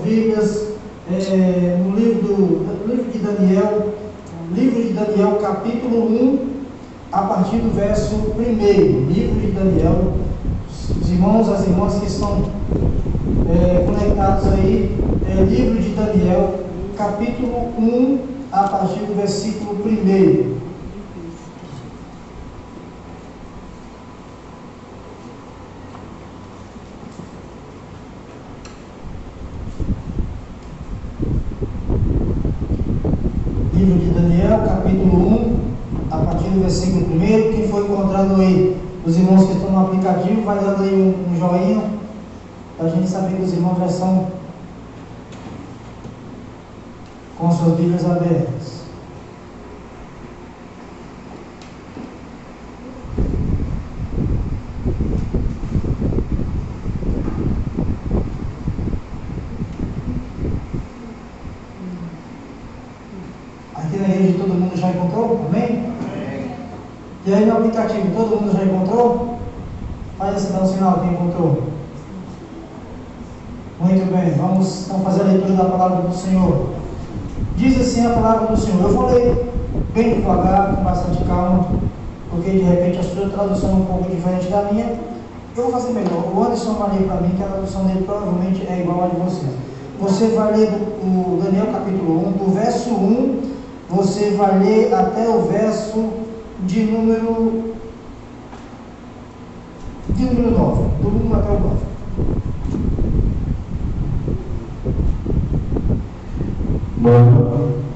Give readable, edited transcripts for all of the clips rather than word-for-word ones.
Bíblias, no livro de Daniel, capítulo 1, a partir do verso 1. Livro de Daniel. Os irmãos, as irmãs que estão conectados aí, livro de Daniel, capítulo 1, a partir do versículo 1. Livro de Daniel, capítulo 1, a partir do versículo 1. Quem for encontrando aí, os irmãos que estão no aplicativo, vai dando aí um joinha, para a gente saber que os irmãos já estão com suas Bíblias abertas. Aqui na rede todo mundo já encontrou? Amém? E aí no aplicativo, todo mundo já encontrou? Faz esse dá um sinal, quem encontrou? Muito bem, vamos então fazer a leitura da palavra do Senhor. Diz assim a palavra do Senhor. Eu vou ler bem devagar, com bastante calma, porque de repente a sua tradução é um pouco diferente da minha. Eu vou fazer melhor. O Anderson vai ler para mim, que a tradução dele provavelmente é igual a de vocês. Você vai ler o Daniel capítulo 1, do verso 1, você vai ler até o verso de número 9, do 1 até o 9.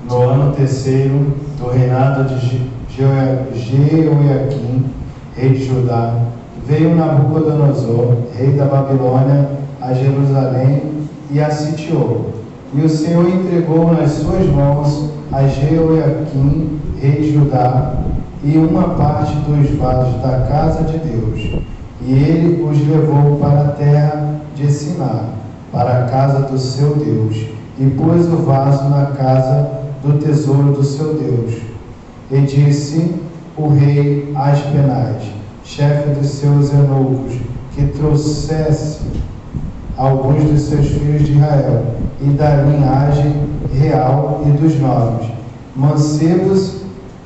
No ano terceiro do reinado de Jeoiaquim, rei de Judá, veio Nabucodonosor, rei da Babilônia, a Jerusalém e a sitiou. E o Senhor entregou nas suas mãos a Jeoiaquim, rei de Judá, e uma parte dos vasos da casa de Deus. E ele os levou para a terra de Siná, para a casa do seu Deus, e pôs o vaso na casa do tesouro do seu Deus. E disse o rei Aspenaz, chefe dos seus eunucos, que trouxesse alguns dos seus filhos de Israel, e da linhagem real e dos nobres, mancebos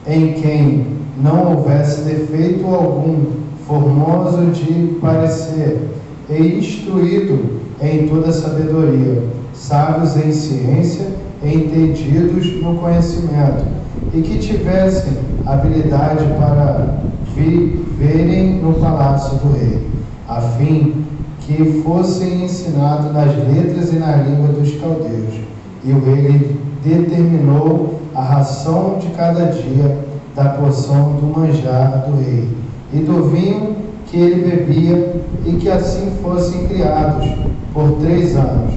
em quem não houvesse defeito algum, formoso de parecer, e instruído em toda sabedoria, sábios em ciência, entendidos no conhecimento, e que tivessem habilidade para viverem no palácio do rei, a fim que fossem ensinados nas letras e na língua dos caldeus. E o rei determinou a ração de cada dia da porção do manjar do rei, e do vinho que ele bebia, e que assim fossem criados por 3 anos,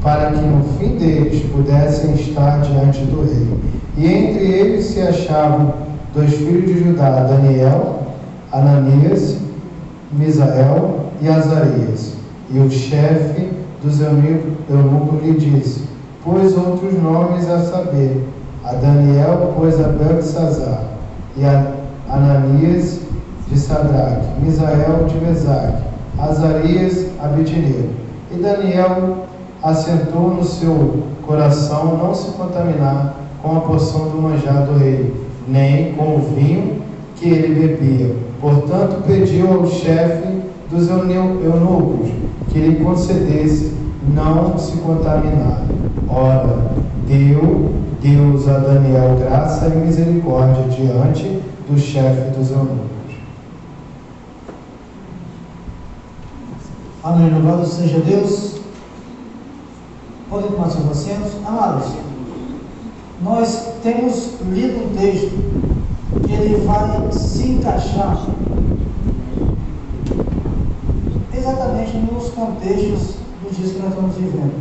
para que no fim deles pudessem estar diante do rei. E entre eles se achavam 2 filhos de Judá, Daniel, Ananias, Misael e Azarias. E o chefe dos eunucos lhe disse: pôs outros nomes, a saber, a Daniel pôs a Beltesazar, e a Ananias de Sadraque, Misael de Mesaque, Azarias Abednego. E Daniel assentou no seu coração não se contaminar com a porção do manjar do rei, nem com o vinho que ele bebia. Portanto, pediu ao chefe dos eunucos que lhe concedesse não se contaminar. Ora, deu Deus a Daniel graça e misericórdia diante do chefe dos eunucos. Amém. Louvado seja Deus. Podem tomar seus assentos. Amados, nós temos lido um texto que ele vai se encaixar exatamente nos contextos dos dias que nós estamos vivendo.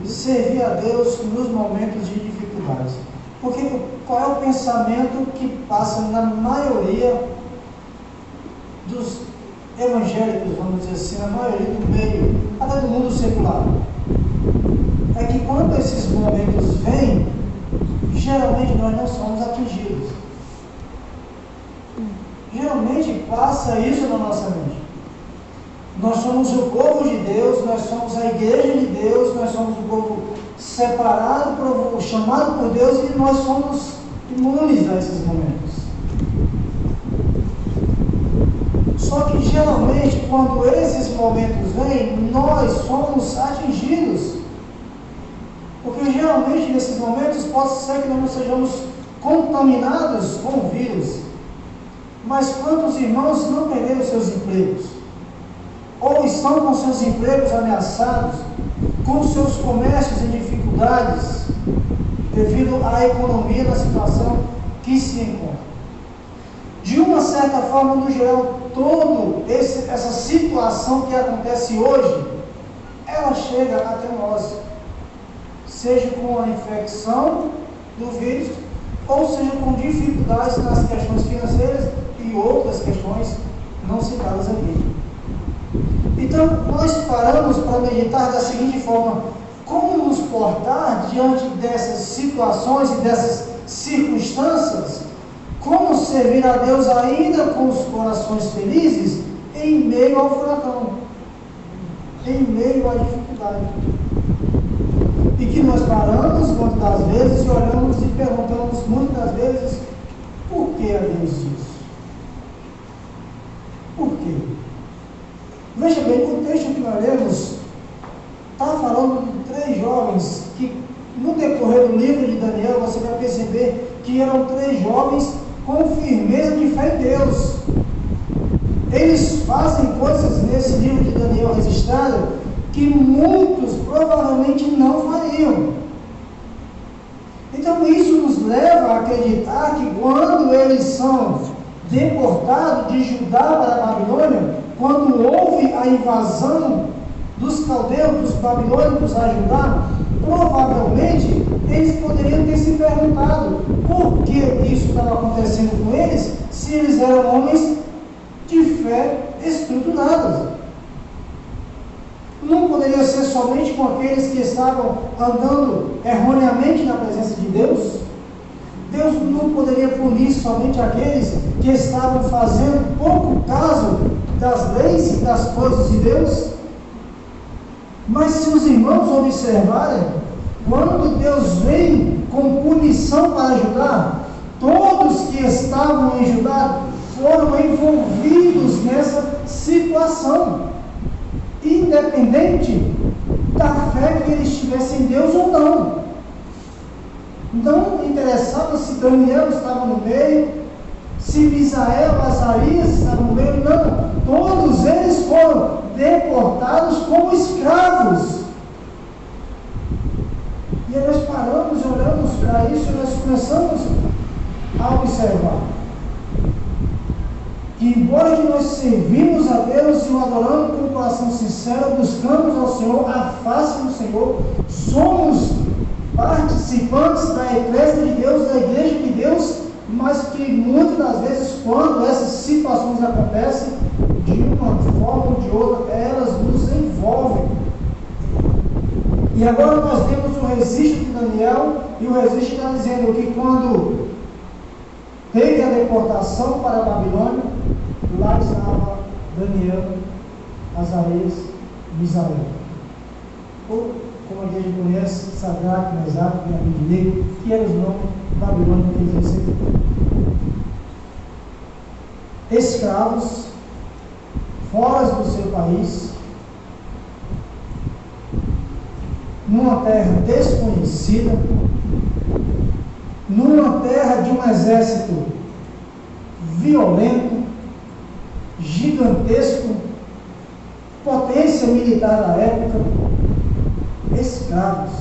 Servir a Deus nos momentos de dificuldades. Porque qual é o pensamento que passa na maioria dos evangélicos, vamos dizer assim, na maioria do meio, até do mundo secular? É que quando esses momentos vêm, geralmente nós não somos atingidos. Geralmente passa isso na nossa mente. Nós somos o povo de Deus, nós somos a igreja de Deus, nós somos o povo separado, chamado por Deus, e nós somos imunes a esses momentos. Só que geralmente, quando esses momentos vêm, nós somos atingidos. Porque geralmente nesses momentos pode ser que nós não sejamos contaminados com o vírus. Mas quantos irmãos não perderam seus empregos? Ou estão com seus empregos ameaçados, com seus comércios em dificuldades, devido à economia da situação que se encontra. De uma certa forma, no geral, toda essa situação que acontece hoje, ela chega até nós, seja com a infecção do vírus, ou seja com dificuldades nas questões financeiras e outras questões não citadas aqui. Então, nós paramos para meditar da seguinte forma: como nos portar diante dessas situações e dessas circunstâncias? Como servir a Deus ainda com os corações felizes em meio ao furacão, em meio à dificuldade? E que nós paramos muitas das vezes e olhamos e perguntamos muitas das vezes: por que a Deus isso? Por quê? Veja bem, o texto que nós lemos está falando de 3 jovens que, no decorrer do livro de Daniel, você vai perceber que eram 3 jovens com firmeza de fé em Deus. Eles fazem coisas nesse livro de Daniel registrado que muitos provavelmente não fariam. Então isso nos leva a acreditar que quando eles são deportados de Judá para a Babilônia, quando houve a invasão dos caldeus, dos babilônicos a Judá, provavelmente eles poderiam ter se perguntado por que isso estava acontecendo com eles, se eles eram homens de fé estruturadas. Não poderia ser somente com aqueles que estavam andando erroneamente na presença de Deus? Deus não poderia punir somente aqueles que estavam fazendo pouco caso das leis e das coisas de Deus? Mas se os irmãos observarem, quando Deus vem com punição para Judá, todos que estavam em Judá foram envolvidos nessa situação, independente da fé que eles tivessem em Deus ou não. Não interessava se Daniel estava no meio, se Misael, Azarias estavam no meio, não. Todos eles foram deportados como escravos. E aí nós paramos e olhamos para isso e nós começamos a observar que, embora que nós servimos a Deus e o adoramos com um coração sincero, buscamos ao Senhor, a face do Senhor, somos participantes da eclésia de Deus, da igreja de Deus, mas que muitas das vezes, quando essas situações acontecem, de uma forma ou de outra, elas nos envolvem. E agora nós temos o registro de Daniel, e o registro está dizendo que quando teve a deportação para a Babilônia, lá estava Daniel, Azarias, Misael. Ou, como a igreja conhece, Sadraque, Mesaque e Abednego, que eram os nomes babilônicos que eles receberam. Escravos, fora do seu país, numa terra desconhecida, numa terra de um exército violento, gigantesco, potência militar da época, escravos.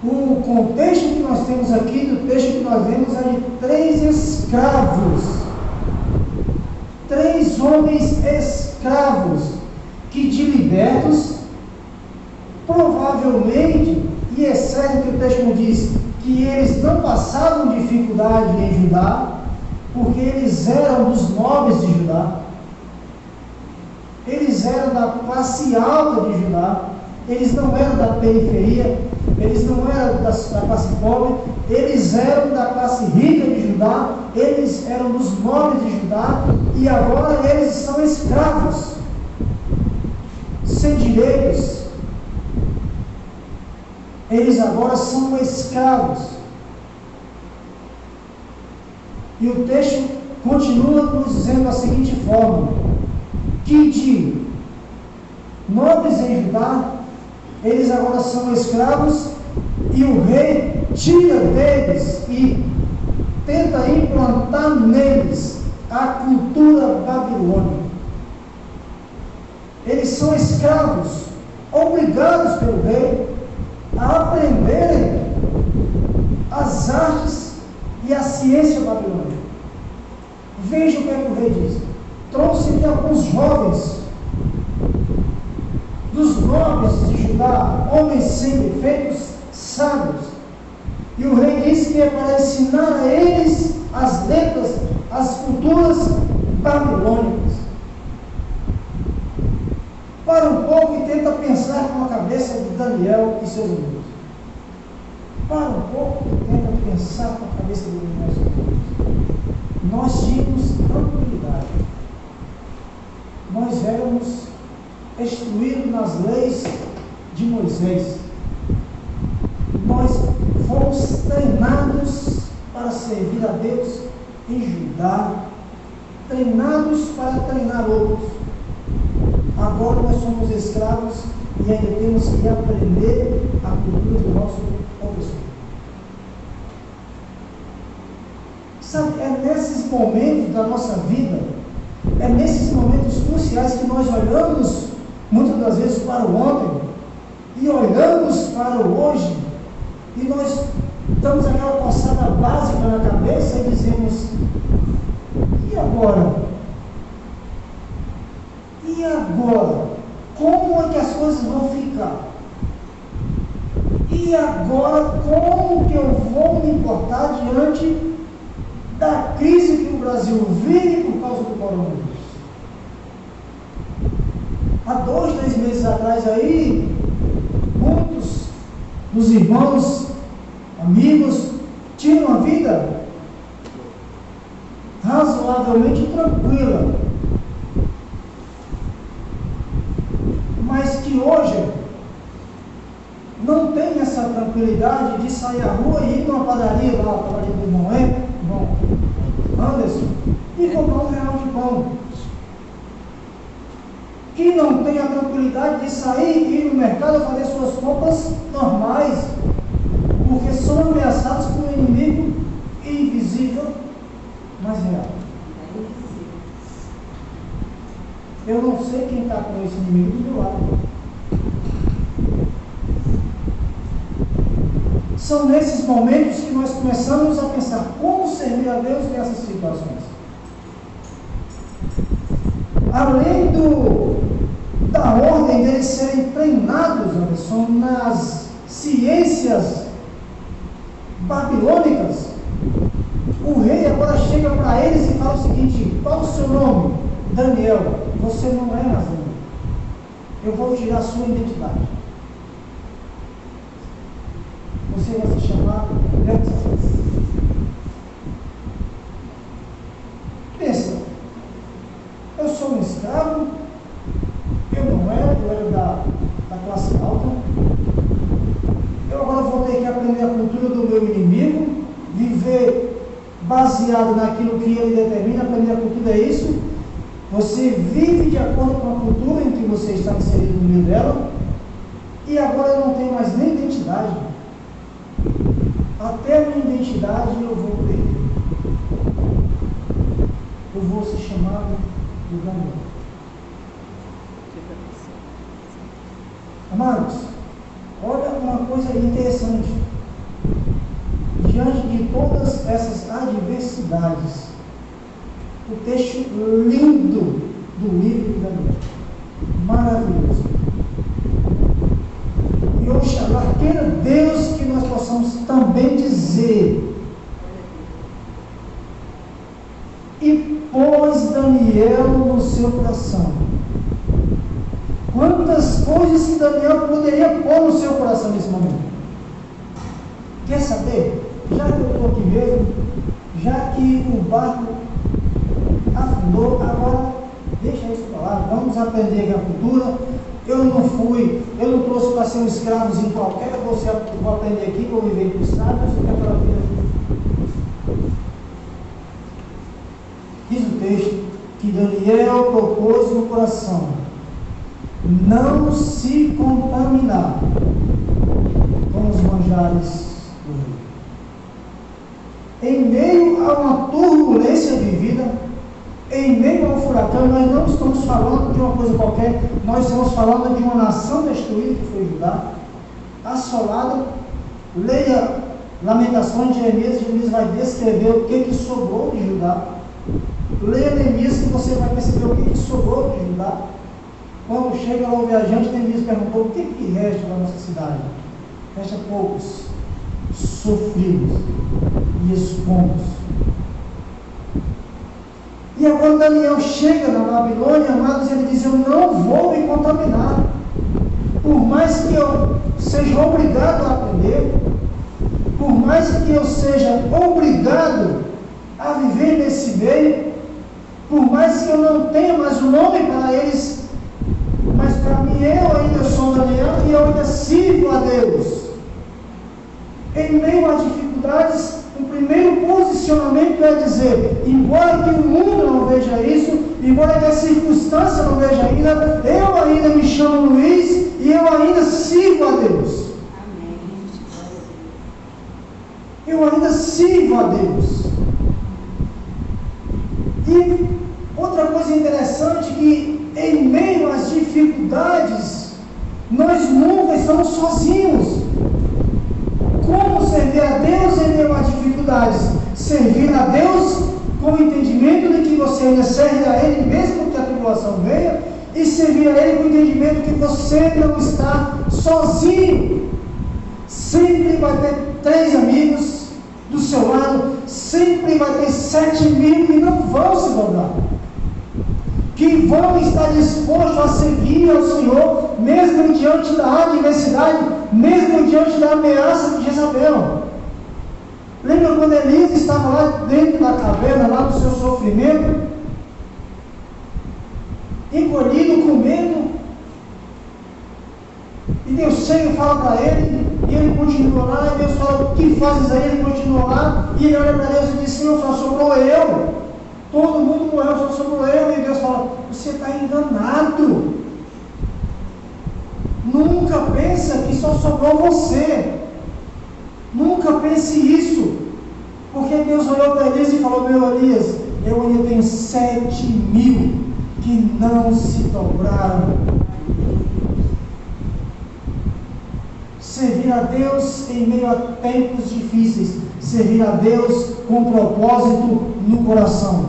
O contexto que nós temos aqui, do texto que nós vemos, é de 3 escravos, 3 homens escravos, que de libertos, provavelmente, e é certo que o texto diz que eles não passavam dificuldade em Judá, porque eles eram dos nobres de Judá, eles eram da classe alta de Judá, eles não eram da periferia, eles não eram da classe pobre, eles eram da classe rica de Judá. Judá, eles eram dos nobres de Judá, e agora eles são escravos, sem direitos. Eles agora são escravos. E o texto continua nos dizendo da seguinte forma: que de nobres em Judá, eles agora são escravos, e o rei tira deles e tenta implantar neles a cultura babilônica. Eles são escravos, obrigados pelo rei a aprenderem as artes e a ciência babilônica. Veja o que é que o rei diz. Trouxe-lhe alguns jovens dos nobres de Judá, homens sem defeitos, sábios. E o rei disse que é para ensinar a eles as letras, as culturas babilônicas. Para um pouco e tenta pensar com a cabeça de Daniel e seus amigos. Para um pouco e tenta pensar com a cabeça de Daniel e seus amigos. Nós tínhamos tranquilidade. Nós éramos instruídos nas leis de Moisés. Nós fomos treinados para servir a Deus em Judá, treinados para treinar outros. Agora nós somos escravos e ainda temos que aprender a cultura do nosso opressor. Sabe, é nesses momentos da nossa vida, é nesses momentos cruciais que nós olhamos muitas das vezes para o ontem e olhamos para o hoje, e nós damos aquela coçada básica na cabeça e dizemos: e agora? E agora? Como é que as coisas vão ficar? E agora, como que eu vou me importar diante da crise que o Brasil vive por causa do coronavírus? Há 2, 3 meses atrás aí, muitos dos irmãos, amigos, tinham uma vida razoavelmente tranquila, mas que hoje não tem essa tranquilidade de sair à rua e ir numa padaria lá, a padaria do irmão Anderson, e comprar R$1 de pão. Que não tem a tranquilidade de sair e ir no mercado a fazer suas compras normais, porque são ameaçados por um inimigo invisível, mas real. Eu não sei quem está com esse inimigo do meu lado. São nesses momentos que nós começamos a pensar como servir a Deus nessas situações. Além da ordem deles serem treinados, Anderson, nas ciências babilônicas, o rei agora chega para eles e fala o seguinte: qual o seu nome? Daniel. Você não é nazareno. Eu vou tirar a sua identidade. Você vai se chamar Belteshazzar. Pensa, eu sou um escravo, eu não era, eu era da classe alta, eu agora vou ter que aprender a cultura do meu inimigo, viver baseado naquilo que ele determina. Aprender a cultura é isso. Você vive de acordo com a cultura em que você está inserido no meio dela, e agora eu não tenho mais nem identidade. Até a minha identidade eu vou perder. Eu vou ser chamado de Daniel. Amados, olha uma coisa interessante. Diante de todas essas adversidades, o texto lindo do livro de Daniel, maravilhoso. E oxalá queira Deus que nós possamos também dizer: e pôs Daniel no seu coração. Quantas coisas que Daniel poderia pôr no seu coração nesse momento? Quer saber? Já que eu estou aqui mesmo, já que o barco afundou, agora deixa isso para lá, vamos aprender agricultura. Eu não trouxe para ser um escravozinho qualquer, vou aprender aqui, vou viver com os sábios, e aquela vida. Diz o texto que Daniel propôs no coração não se contaminar com os manjares do rei. Em meio a uma turbulência vivida, em meio a um furacão, nós não estamos falando de uma coisa qualquer, nós estamos falando de uma nação destruída que foi Judá, assolada. Leia Lamentações de Jeremias, Jeremias vai descrever o que sobrou de Judá. Leia Neemias que você vai perceber o que sobrou de Judá. Quando chega lá o viajante, Neemias perguntou o que resta da nossa cidade. Resta poucos, sofridos e escombros. E agora Daniel chega na Babilônia, amados, ele diz: eu não vou me contaminar. Por mais que eu seja obrigado a aprender, por mais que eu seja obrigado a viver nesse meio, por mais que eu não tenha mais um nome para eles, mas para mim eu ainda sou Daniel e eu ainda sirvo a Deus. Em meio às dificuldades, o primeiro posicionamento é dizer: embora que o mundo não veja isso, embora que a circunstância não veja ainda, eu ainda me chamo Luiz e eu ainda sirvo a Deus. Eu ainda sirvo a Deus. E outra coisa interessante, que em meio às dificuldades, nós nunca estamos sozinhos. Como servir a Deus em meio às dificuldades? Servir a Deus com o entendimento de que você ainda serve a Ele mesmo que a tribulação venha, e servir a Ele com o entendimento que você não está sozinho. Sempre vai ter 3 amigos do seu lado, sempre vai ter 7.000 que não vão se dobrar, que vão estar dispostos a seguir ao Senhor, mesmo diante da adversidade, mesmo diante da ameaça de Jezabel. Lembra quando Elias estava lá dentro da caverna, lá no seu sofrimento, encolhido, com medo, e Deus chega e fala para ele, e ele continua lá, e Deus fala: o que fazes aí? Ele continua lá, e ele olha para Deus e diz: Senhor, só sobrou eu, todo mundo morreu, só sobrou eu. E Deus fala: você está enganado, nunca pensa que só sobrou você, nunca pense isso, porque Deus olhou para Elias e falou: meu Elias, eu ainda tenho 7.000 que não se dobraram. Servir a Deus em meio a tempos difíceis, servir a Deus com propósito no coração.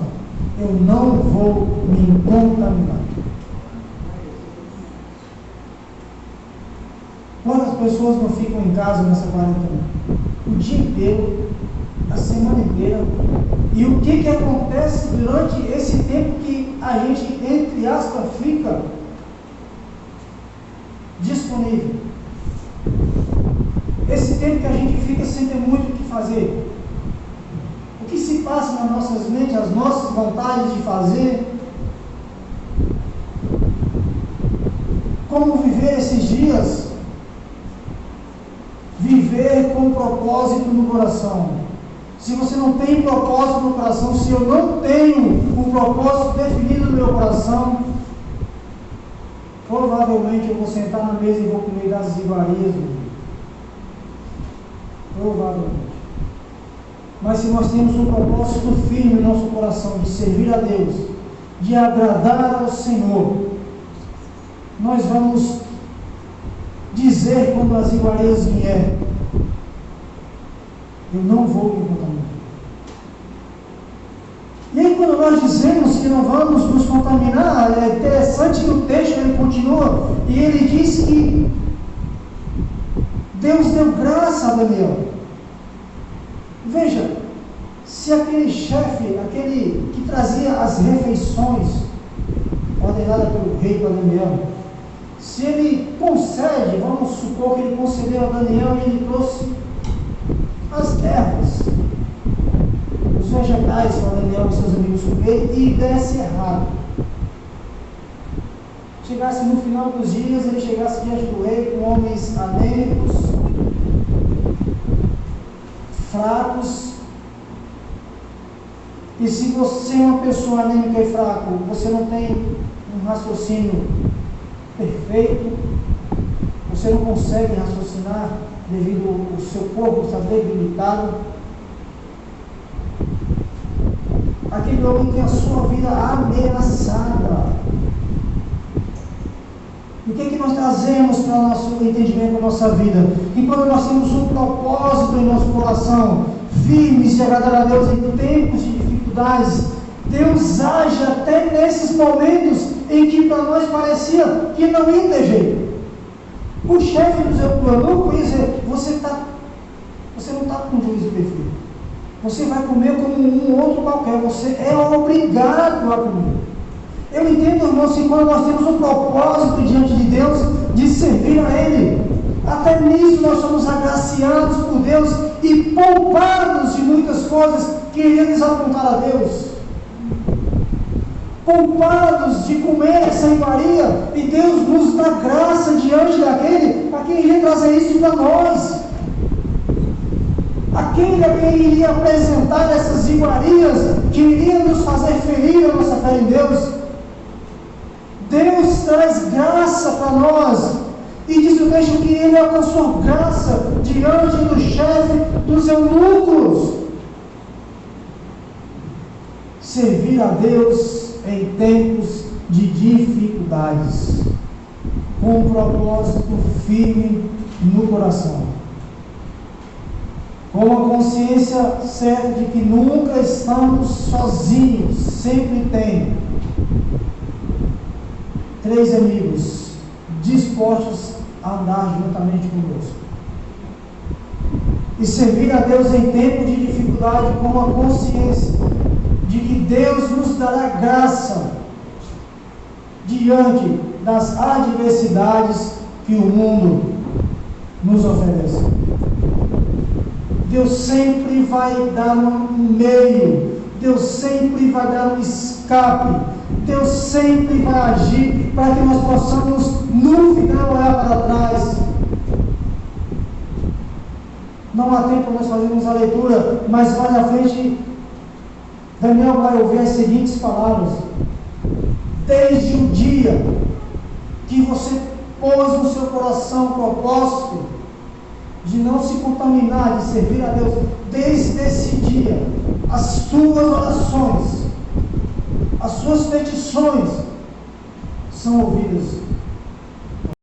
Eu não vou me contaminar. Quantas pessoas não ficam em casa nessa quarentena? O dia inteiro, a semana inteira. E o que acontece durante esse tempo que a gente, entre aspas, fica disponível? Esse tempo que a gente fica sem ter muito o que fazer. O que se passa nas nossas mentes, as nossas vontades de fazer? Como viver esses dias? Viver com propósito no coração. Se você não tem propósito no coração, se eu não tenho um propósito definido no meu coração, provavelmente eu vou sentar na mesa e vou comer das iguarias. Provavelmente. Mas se nós temos um propósito firme no nosso coração de servir a Deus, de agradar ao Senhor, nós vamos dizer quando as iguarias vierem: eu não vou me contaminar. E aí, quando nós dizemos que não vamos nos contaminar, é interessante que o texto ele continua e ele diz que Deus deu graça a Daniel. Veja, se aquele chefe, aquele que trazia as refeições ordenadas pelo rei para Daniel, se ele concede, vamos supor que ele concedeu a Daniel e ele trouxe as ervas, os vegetais para Daniel e seus amigos comer e desse errado. Chegasse no final dos dias, ele chegasse diante do rei com homens anêmicos, fracos. E se você é uma pessoa anêmica e fraco, você não tem um raciocínio perfeito, você não consegue raciocinar devido ao seu corpo estar debilitado. Aquele homem tem a sua vida ameaçada. E o que nós trazemos para o nosso entendimento da nossa vida? Que quando nós temos um propósito em nosso coração, firmes de agradar a Deus em tempos de dificuldades, Deus age até nesses momentos em que para nós parecia que não ia ter jeito. O chefe do seu eunuco ia dizer: você não está com juízo perfeito. Você vai comer como um outro qualquer. Você é obrigado a comer. Eu entendo, irmãos, que quando nós temos um propósito diante de Deus, de servir a Ele, até nisso nós somos agraciados por Deus e poupados de muitas coisas que iriam desapontar a Deus. Poupados de comer essa iguaria, e Deus nos dá graça diante daquele a quem iria trazer isso para nós. Aquele a quem iria apresentar essas iguarias que iriam nos fazer ferir a nossa fé em Deus. Deus traz graça para nós, e diz o texto que ele alcançou graça diante do chefe dos eunucos. Servir a Deus em tempos de dificuldades, com um propósito firme no coração, com a consciência certa de que nunca estamos sozinhos, sempre tem 3 amigos dispostos a andar juntamente conosco. E servir a Deus em tempo de dificuldade com a consciência de que Deus nos dará graça diante das adversidades que o mundo nos oferece. Deus sempre vai dar um meio, Deus sempre vai dar um escape, Deus sempre vai agir para que nós possamos no final olhar para trás. Não há tempo para nós fazermos a leitura, mas mais à frente Daniel vai ouvir as seguintes palavras: desde o dia que você pôs no seu coração o propósito de não se contaminar, de servir a Deus, desde esse dia, as suas orações, as suas petições são ouvidas.